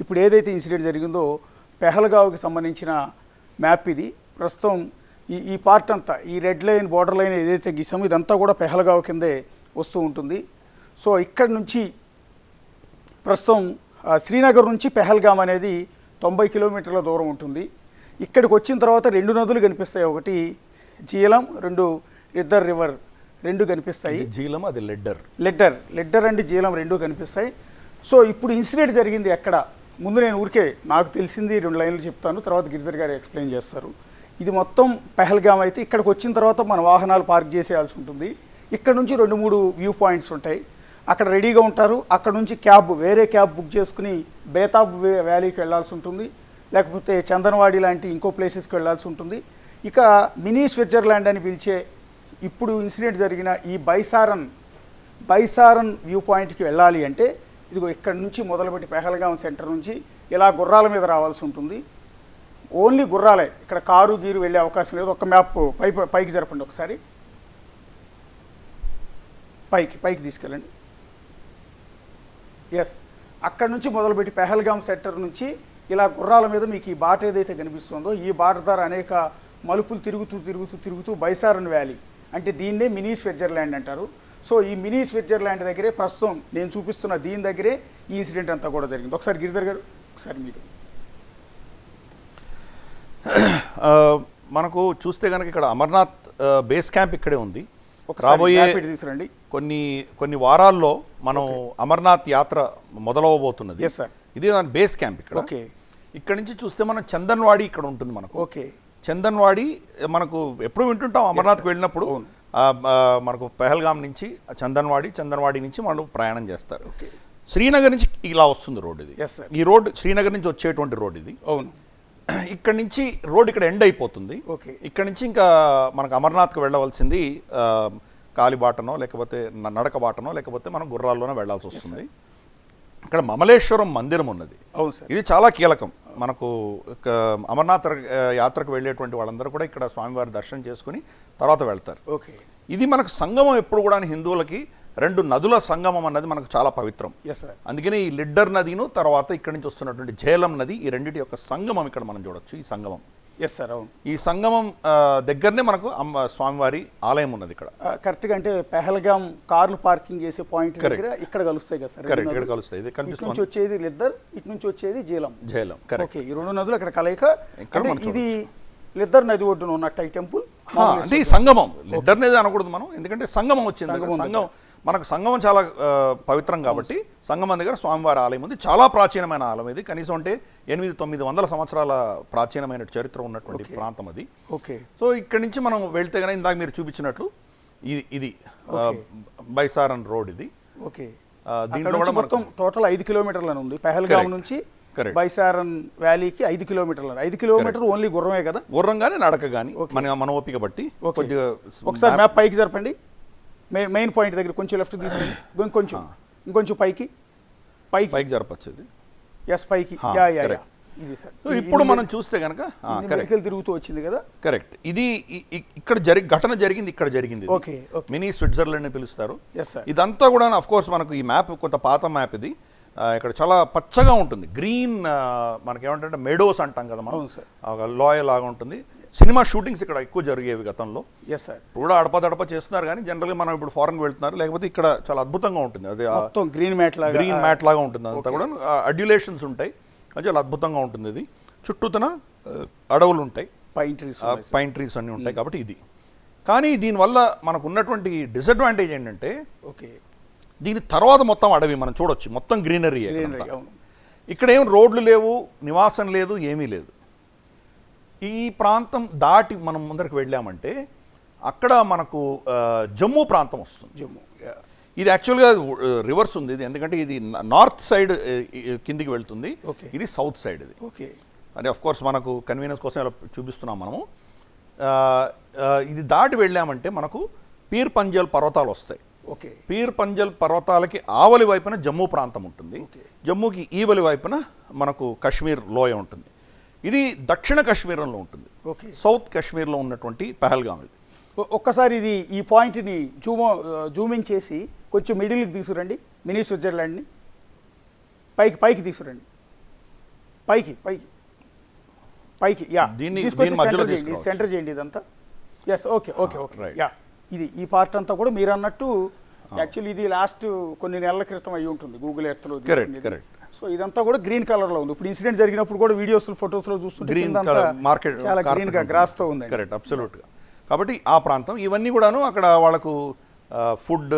ఇప్పుడు ఏదైతే ఇన్సిడెంట్ జరిగిందో పెహల్గావ్కి సంబంధించిన మ్యాప్ ఇది. ప్రస్తుతం ఈ పార్ట్ అంతా, ఈ రెడ్ లైన్ బోర్డర్ లైన్ ఏదైతే గీసామో ఇదంతా కూడా పెహల్గావ్ కిందే వస్తూ ఉంటుంది. సో ఇక్కడ నుంచి ప్రస్తుతం శ్రీనగర్ నుంచి పెహల్గామ్ అనేది 90 కిలోమీటర్ల దూరం ఉంటుంది. ఇక్కడికి వచ్చిన తర్వాత 2 నదులు కనిపిస్తాయి. ఒకటి జీలం, 2 లిద్దర్ రివర్, 2 కనిపిస్తాయి. జీలం అది లెడ్డర్ అండ్ జీలం 2 కనిపిస్తాయి. సో ఇప్పుడు ఇన్సిడెంట్ జరిగింది ఎక్కడ, ముందు నేను ఊరికే నాకు తెలిసింది 2 లైన్లు చెప్తాను, తర్వాత గిరిధర్ గారు ఎక్స్ప్లెయిన్ చేస్తారు. ఇది మొత్తం పెహల్గామ్ అయితే ఇక్కడికి వచ్చిన తర్వాత మన వాహనాలు పార్క్ చేసేయాల్సి ఉంటుంది. ఇక్కడ నుంచి 2-3 వ్యూ పాయింట్స్ ఉంటాయి, అక్కడ రెడీగా ఉంటారు. అక్కడ నుంచి వేరే క్యాబ్ బుక్ చేసుకుని బేతాబ్ వ్యాలీకి వెళ్లాల్సి ఉంటుంది, లేకపోతే చందన్వాడి లాంటి ఇంకో ప్లేసెస్కి వెళ్లాల్సి ఉంటుంది. ఇక మినీ స్విట్జర్లాండ్ అని పిలిచే ఇప్పుడు ఇన్సిడెంట్ జరిగిన ఈ బైసారన్ వ్యూ పాయింట్కి వెళ్ళాలి అంటే ఇదిగో ఇక్కడ నుంచి మొదలుపెట్టి పెహల్గామ్ సెంటర్ నుంచి ఇలా గుర్రాల మీద రావాల్సి ఉంటుంది. ఓన్లీ గుర్రాలే, ఇక్కడ కారు గీరు వెళ్ళే అవకాశం లేదు. ఒక మ్యాప్ పైకి జరపండి ఒకసారి, పైకి తీసుకెళ్ళండి. ఎస్, అక్కడ నుంచి మొదలుపెట్టి పెహల్గామ్ సెంటర్ నుంచి ఇలా గుర్రాల మీద మీకు ఈ బాట ఏదైతే కనిపిస్తుందో ఈ బాట ద్వారా అనేక మలుపులు తిరుగుతూ బైసారన్ వ్యాలీ అంటే దీన్నే మినీ స్విట్జర్లాండ్ అంటారు. సో ఈ మినీ స్విట్జర్లాండ్ దగ్గరే ప్రస్తుతం నేను చూపిస్తున్న దీని దగ్గరే ఈ ఇన్సిడెంట్ అంతా కూడా జరిగింది. ఒకసారి గిరిధర్ గారు ఒకసారి మీరు మనకు చూస్తే కనుక ఇక్కడ అమర్నాథ్ బేస్ క్యాంప్ ఇక్కడే ఉంది. రాబోయే తీసుకురండి కొన్ని వారాల్లో మనం అమర్నాథ్ యాత్ర మొదలవబోతున్నది. ఇది బేస్ క్యాంప్ ఇక్కడ. ఇక్కడ నుంచి చూస్తే మనం చందన్వాడి ఇక్కడ ఉంటుంది మనకు. చందన్వాడి మనకు ఎప్పుడు వింటుంటాం, అమర్నాథ్కి వెళ్ళినప్పుడు మనకు పెహల్గామ్ నుంచి చందన్వాడి నుంచి మనం ప్రయాణం చేస్తారు. శ్రీనగర్ నుంచి ఇలా వస్తుంది రోడ్ ఇది. ఈ రోడ్ శ్రీనగర్ నుంచి వచ్చేటువంటి రోడ్ ఇది. అవును, ఇక్కడ నుంచి రోడ్ ఇక్కడ ఎండ్ అయిపోతుంది. ఇక్కడ నుంచి ఇంకా మనకు అమర్నాథ్కి వెళ్ళవలసింది కాలిబాటనో లేకపోతే నడక బాటనో లేకపోతే మనం గుర్రాల్లోనో వెళ్లాల్సి వస్తుంది. ఇక్కడ మమలేశ్వరం మందిరం ఉన్నది. ఇది చాలా కీలకం. మనకు అమర్నాథ్ యాత్రకు వెళ్ళేటువంటి వాళ్ళందరూ కూడా ఇక్కడ స్వామివారి దర్శనం చేసుకుని తర్వాత వెళ్తారు. ఇది మనకు సంగమం ఎప్పుడు కూడా హిందువులకి 2 నదుల సంగమం అన్నది మనకు చాలా పవిత్రం. అందుకని ఈ లిడ్డర్ నదిను తర్వాత ఇక్కడి నుంచి వస్తున్నటువంటి ఝేలం నది ఈ రెండింటి యొక్క సంగమం ఇక్కడ మనం చూడొచ్చు. ఈ సంగమం ఈ సంగమం దగ్గరనే మనకు స్వామివారి ఆలయం ఉన్నది ఇక్కడ. కరెక్ట్గా అంటే పెహల్గామ్ కార్లు పార్కింగ్ చేసే పాయింట్ దగ్గర ఇక్కడ కలుస్తాయి కదా సార్. కరెక్ట్, ఇక్కడ కలుస్తాయి. ఇది కనిపిస్తుంది. నుంచి వచ్చేది లిద్దర్, ఇటు నుంచి వచ్చేది జీలం. కరెక్ట్. ఈ 2 నదులు అక్కడ కలయిక. ఇది లిద్దర్ నది ఒడ్డున ఉన్నట్టు ఈ టెంపుల్ అంటే ఈ సంగమం. లిద్దర్ నది అనకూడదు మనం, ఎందుకంటే సంగమం వచ్చింది. మనకు సంగమం చాలా పవిత్రం కాబట్టి సంగమం దగ్గర స్వామివారి ఆలయం ఉంది. చాలా ప్రాచీనమైన ఆలయం ఇది. కనీసం అంటే 800-900 సంవత్సరాల ప్రాచీనమైన చరిత్ర ఉన్నటువంటి ప్రాంతం అది. సో ఇక్కడి నుంచి మనం వెళ్తే కనుక ఇందాక మీరు చూపించినట్లు ఇది బైసారన్ రోడ్ ఇది. దీంట్లో కూడా మొత్తం టోటల్ 5 కిలోమీటర్లను ఉంది. పెహల్గామ్ నుంచి బైసారన్ వ్యాలీకి 5 కిలోమీటర్లు. 5 కిలోమీటర్లు ఓన్లీ గుర్రమే కదా, గుర్రం కానీ నడక కానీ మన ఓపిక బట్టి. ఒకసారి మ్యాప్ పైకి జరపండి. మెయిన్ పాయింట్ దగ్గర కొంచెం లెఫ్ట్ తీసుకుని ఇంకొంచెం పైకి జరపచ్చు. పైకి ఇది సార్. ఇప్పుడు మనం చూస్తే కనుక తిరుగుతూ వచ్చింది కదా. కరెక్ట్. ఇది ఇక్కడ ఘటన జరిగింది, ఇక్కడ జరిగింది. మినీ స్విట్జర్లాండ్ అని పిలుస్తారు. ఇదంతా కూడా అఫ్ కోర్స్ మనకు ఈ మ్యాప్ కొంత పాత మ్యాప్ ఇది. ఇక్కడ చాలా పచ్చగా ఉంటుంది, గ్రీన్, మనకేమంటే మెడోస్ అంటాం కదా మనం, లోయ లాగా ఉంటుంది. సినిమా షూటింగ్స్ ఇక్కడ ఎక్కువ జరిగేవి గతంలో. కూడా అడపదడప చేస్తున్నారు కానీ జనరల్గా మనం ఇప్పుడు ఫారెన్కి వెళ్తున్నారు. లేకపోతే ఇక్కడ చాలా అద్భుతంగా ఉంటుంది. అది గ్రీన్ మ్యాట్ లాగా ఉంటుంది. అంతా కూడా అడ్యులేషన్స్ ఉంటాయి, చాలా అద్భుతంగా ఉంటుంది. ఇది చుట్టూతన అడవులు ఉంటాయి, పైన్ ట్రీస్ అన్నీ ఉంటాయి. కాబట్టి ఇది కానీ దీనివల్ల మనకు ఉన్నటువంటి డిసడ్వాంటేజ్ ఏంటంటే దీని తర్వాత మొత్తం అడవి మనం చూడొచ్చు, మొత్తం గ్రీనరీ. ఇక్కడ ఏం రోడ్లు లేవు, నివాసం లేదు, ఏమీ లేదు. ఈ ప్రాంతం దాటి మనం ముందరికి వెళ్ళామంటే అక్కడ మనకు జమ్మూ ప్రాంతం వస్తుంది. ఇది యాక్చువల్గా రివర్స్ ఉంది ఇది, ఎందుకంటే ఇది నార్త్ సైడ్ కిందికి వెళ్తుంది, ఇది సౌత్ సైడ్. ఇది అంటే అఫ్ కోర్స్ మనకు కన్వీనియన్స్ కోసం ఇలా చూపిస్తున్నాం మనము. ఇది దాటి వెళ్ళామంటే మనకు పీర్ పంజల్ పర్వతాలు వస్తాయి. పీర్ పంజల్ పర్వతాలకి ఆవలి వైపున జమ్మూ ప్రాంతం ఉంటుంది, జమ్మూకి ఈవలి వైపున మనకు కాశ్మీర్ లోయ ఉంటుంది. ఇది దక్షిణ కాశ్మీరంలో ఉంటుంది, సౌత్ కాశ్మీర్లో ఉన్నటువంటి పెహల్గామ్. ఇది ఒక్కసారి ఇది ఈ పాయింట్ని జూమింగ్ చేసి కొంచెం మిడిల్కి తీసుకురండి, మినీ స్విట్జర్లాండ్ని పైకి తీసుకురండి. పైకి పైకి పైకి యా దీన్ని తీసుకొచ్చి మధ్యలో సెంటర్ చేయండి తీసుకురావచ్చు. సెంటర్ చేయండి ఇదంతా yes okay okay okay right. Yeah ఇది ఈ పార్ట్ అంతా కూడా మీరు అన్నట్టు యాక్చువల్లీ ఇది లాస్ట్ కొన్ని నెలల క్రితం అయి ఉంటుంది గూగుల్ ఎర్త్లో correct. సో ఇదంతా కూడా గ్రీన్ కలర్లో ఉంది. ఇప్పుడు ఇన్సిడెంట్ జరిగినప్పుడు కూడా వీడియోస్ ఫొటోస్లో చూస్తుంటే గ్రీన్ కిందంతా కలర్ మార్కెట్ చాలా గ్రీన్గా గ్రాస్తో ఉంది. కరెక్ట్ అబ్సల్యూట్గా. కాబట్టి ఆ ప్రాంతం ఇవన్నీ కూడాను అక్కడ వాళ్ళకు ఫుడ్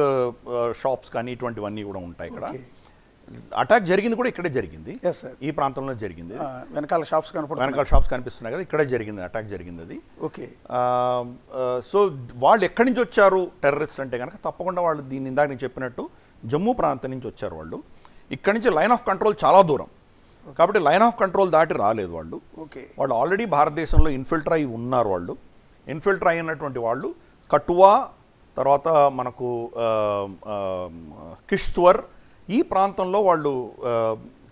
షాప్స్ కానీ ఇటువంటివన్నీ కూడా ఉంటాయి ఇక్కడ. అటాక్ జరిగింది కూడా ఇక్కడే జరిగింది, ఎస్ సార్. ఈ ప్రాంతంలో జరిగింది. వెనకాల షాప్స్ కనపడుతున్నాయి. వెనకాల షాప్స్ కనిపిస్తున్నాయి కదా, ఇక్కడే జరిగింది అటాక్ జరిగింది అది. ఓకే సో వాళ్ళు ఎక్కడి నుంచి వచ్చారు టెర్రరిస్ట్ అంటే కనుక తప్పకుండా వాళ్ళు దీన్ని ఇందాక నేను చెప్పినట్టు జమ్మూ ప్రాంతం నుంచి వచ్చారు వాళ్ళు. ఇక్కడి నుంచి లైన్ ఆఫ్ కంట్రోల్ చాలా దూరం కాబట్టి లైన్ ఆఫ్ కంట్రోల్ దాటి రాలేదు వాళ్ళు. ఓకే వాళ్ళు ఆల్రెడీ భారతదేశంలో ఇన్ఫిల్టర్ అయి ఉన్నారు. వాళ్ళు ఇన్ఫిల్టర్ అయినటువంటి వాళ్ళు కటువా, తర్వాత మనకు కిష్త్వర్ ఈ ప్రాంతంలో వాళ్ళు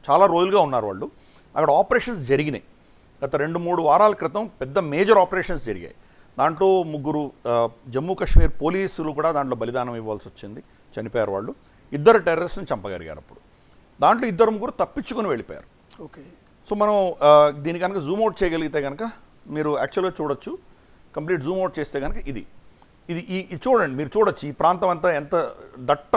చాలా రోజులుగా ఉన్నారు. వాళ్ళు అక్కడ ఆపరేషన్స్ జరిగినాయి. గత 2-3 వారాల క్రితం పెద్ద మేజర్ ఆపరేషన్స్ జరిగాయి. దాంట్లో 3 జమ్మూ కాశ్మీర్ పోలీసులు కూడా దాంట్లో బలిదానం ఇవ్వాల్సి వచ్చింది, చనిపోయారు వాళ్ళు. 2 టెర్రరిస్ట్ని చంపగలిగారు అప్పుడు. దాంట్లో 2-3 తప్పించుకొని వెళ్ళిపోయారు. ఓకే సో మనం దీని కనుక జూమ్ అవుట్ చేయగలిగితే కనుక మీరు యాక్చువల్గా చూడొచ్చు. కంప్లీట్ జూమ్ అవుట్ చేస్తే కనుక ఇది చూడండి, మీరు చూడొచ్చు ఈ ప్రాంతం అంతా ఎంత దట్ట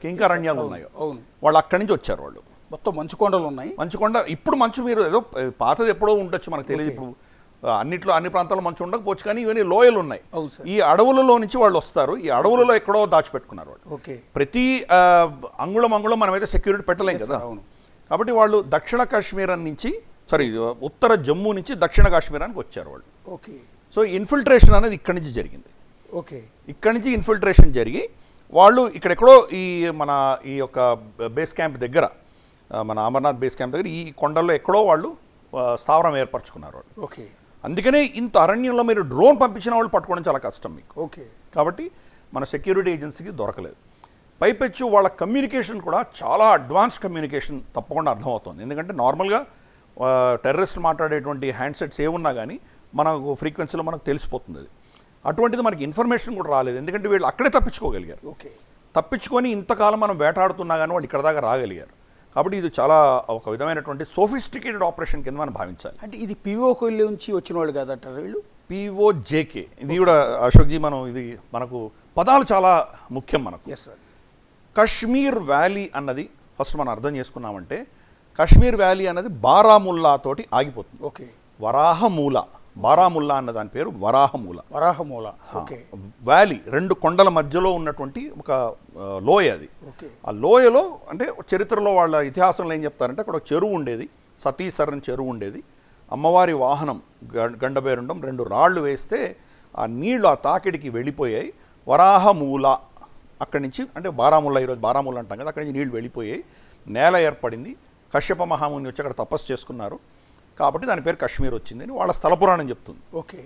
కింకారణ్యాలు ఉన్నాయో. అవును, వాళ్ళు అక్కడి నుంచి వచ్చారు. వాళ్ళు మొత్తం మంచు కొండలు ఉన్నాయి. మంచు కొండ ఇప్పుడు మంచు మీరు ఏదో పాతది ఎప్పుడో ఉండొచ్చు, మనకు తెలియదు. ఇప్పుడు అన్ని ప్రాంతాల్లో మంచు ఉండకపోవచ్చు, కానీ ఇవన్నీ లోయలు ఉన్నాయి. అవును సార్. ఈ అడవులలో నుంచి వాళ్ళు వస్తారు. ఈ అడవులలో ఎక్కడో దాచిపెట్టుకున్నారు వాళ్ళు. ఓకే ప్రతి అంగుళం మనమైతే సెక్యూరిటీ పెట్టలేం కదా. అవును. కాబట్టి వాళ్ళు దక్షిణ కాశ్మీర్ నుంచి ఉత్తర జమ్మూ నుంచి దక్షిణ కాశ్మీరానికి వచ్చారు వాళ్ళు. ఓకే సో ఇన్ఫిల్ట్రేషన్ అనేది ఇక్కడి నుంచి జరిగింది. ఓకే ఇక్కడి నుంచి ఇన్ఫిల్ట్రేషన్ జరిగి వాళ్ళు ఇక్కడెక్కడో ఈ యొక్క బేస్ క్యాంప్ దగ్గర, మన అమర్నాథ్ బేస్ క్యాంప్ దగ్గర ఈ కొండల్లో ఎక్కడో వాళ్ళు స్థావరం ఏర్పరచుకున్నారు వాళ్ళు. ఓకే అందుకనే ఇంత అరణ్యంలో మీరు డ్రోన్ పంపించిన వాళ్ళు పట్టుకోవడం చాలా కష్టం మీకు. ఓకే కాబట్టి మన సెక్యూరిటీ ఏజెన్సీకి దొరకలేదు. పైపెచ్చు వాళ్ళ కమ్యూనికేషన్ కూడా చాలా అడ్వాన్స్ కమ్యూనికేషన్ తప్పకుండా అర్థమవుతుంది. ఎందుకంటే నార్మల్గా టెర్రరిస్ట్ మాట్లాడేటువంటి హ్యాండ్సెట్స్ ఏమున్నా కానీ మనకు ఫ్రీక్వెన్సీలో మనకు తెలిసిపోతుంది. అది అటువంటిది మనకి ఇన్ఫర్మేషన్ కూడా రాలేదు, ఎందుకంటే వీళ్ళు అక్కడే తప్పించుకోగలిగారు. ఓకే తప్పించుకొని ఇంతకాలం మనం వేటాడుతున్నా కానీ వాళ్ళు ఇక్కడ దాకా రాగలిగారు. కాబట్టి ఇది చాలా ఒక విధమైనటువంటి సోఫిస్టికేటెడ్ ఆపరేషన్ కింద మనం భావించాలి. అంటే ఇది పిఓకి నుంచి వచ్చిన వాళ్ళు కాదంటారు వీళ్ళు? పిఓజేకే ఇది కూడా అశోక్జీ, మనం ఇది మనకు పదాలు చాలా ముఖ్యం మనకు. Yes sir. కశ్మీర్ వ్యాలీ అన్నది ఫస్ట్ మనం అర్థం చేసుకున్నామంటే కశ్మీర్ వ్యాలీ అన్నది బారాముల్లా తోటి ఆగిపోతుంది. ఓకే వరాహమూల, బారాముల్లా అన్న దాని పేరు వరాహమూల. వరాహమూల ఓకే. వ్యాలీ 2 కొండల మధ్యలో ఉన్నటువంటి ఒక లోయ అది. ఓకే ఆ లోయలో అంటే చరిత్రలో వాళ్ళ ఇతిహాసంలో ఏం చెప్తారంటే అక్కడ ఒక చెరువు ఉండేది, సతీసర్ అని చెరువు ఉండేది. అమ్మవారి వాహనం గండబేరుండం 2 రాళ్ళు వేస్తే ఆ నీళ్లు ఆ తాకిడికి వెళ్ళిపోయాయి. వరాహమూల అక్కడి నుంచి, అంటే బారాముల్లా, ఈరోజు బారాముల్లా అంటాం కదా, అక్కడి నుంచి నీళ్లు వెళ్ళిపోయాయి, నేల ఏర్పడింది. కశ్యప మహాముని వచ్చి అక్కడ తపస్సు చేసుకున్నారు కాబట్టి దాని పేరు కశ్మీర్ వచ్చిందని వాళ్ళ స్థల పురాణం చెప్తుంది. ఓకే